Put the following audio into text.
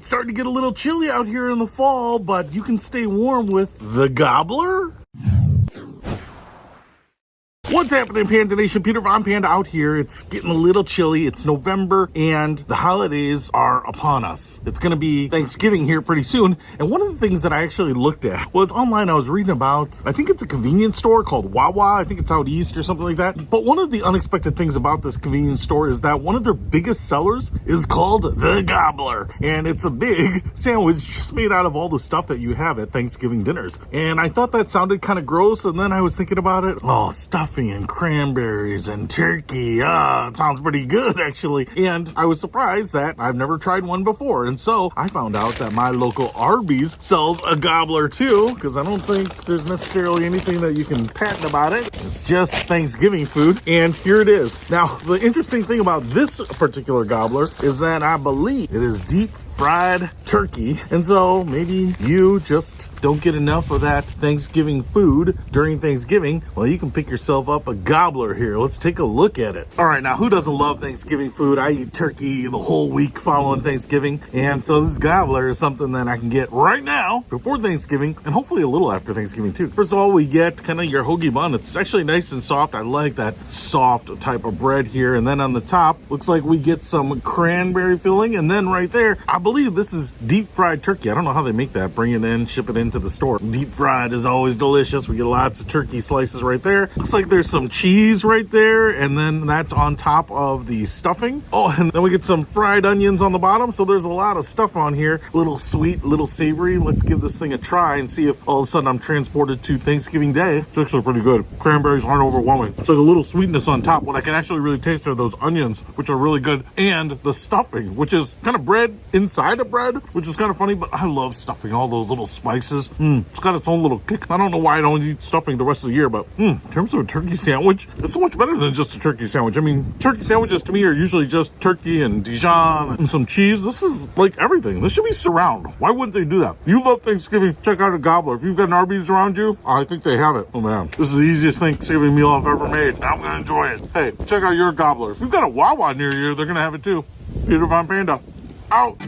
starting to get a little chilly out here in the fall, but you can stay warm with the Gobbler. What's happening, Panda Nation? Peter Von Panda out here. It's getting a little chilly. It's November and the holidays are upon us. It's going to be Thanksgiving here pretty soon. And one of the things that I actually looked at was online. I was reading about, I think it's a convenience store called Wawa. I think it's out east or something like that. But one of the unexpected things about this convenience store is that one of their biggest sellers is called the Gobbler. And it's a big sandwich just made out of all the stuff that you have at Thanksgiving dinners. And I thought that sounded kind of gross. And then I was thinking about it. Oh, stuffing and cranberries and turkey. It sounds pretty good, actually. And I was surprised that I've never tried one before. And so I found out that my local Arby's sells a Gobbler too, because I don't think there's necessarily anything that you can patent about it. It's just Thanksgiving food. And here it is. Now, the interesting thing about this particular Gobbler is that I believe it is deep fried turkey. And so maybe you just don't get enough of that Thanksgiving food during Thanksgiving. Well, you can pick yourself up a Gobbler here. Let's take a look at it. All right, now who doesn't love Thanksgiving food? I eat turkey the whole week following Thanksgiving. And so this Gobbler is something that I can get right now before Thanksgiving and hopefully a little after Thanksgiving too. First of all, we get kind of your hoagie bun. It's actually nice and soft. I like that soft type of bread here. And then on the top, looks like we get some cranberry filling. And then right there, I believe this is deep fried turkey. I don't know how they make that. Bring it in, ship it into the store. Deep fried is always delicious. We get lots of turkey slices right there. Looks like there's some cheese right there, and then that's on top of the stuffing. Oh, and then we get some fried onions on the bottom. So there's a lot of stuff on here. A little sweet, a little savory. Let's give this thing a try and see if all of a sudden I'm transported to Thanksgiving Day. It's actually pretty good. Cranberries aren't overwhelming. It's like a little sweetness on top. What I can actually really taste are those onions, which are really good, and the stuffing, which is kind of bread inside of bread, which is kind of funny, but I love stuffing, all those little spices. It's got its own little kick. I don't know why I don't eat stuffing the rest of the year, but in terms of a turkey sandwich, it's so much better than just a turkey sandwich. I mean, turkey sandwiches to me are usually just turkey and Dijon and some cheese. This is like everything. This should be surround. Why wouldn't they do that? You love Thanksgiving, check out a Gobbler. If you've got an Arby's around you, I think they have it. Oh man, this is the easiest Thanksgiving meal I've ever made. I'm gonna enjoy it. Hey, check out your Gobbler. If you've got a Wawa near you, they're gonna have it too. Peter Von Panda, out.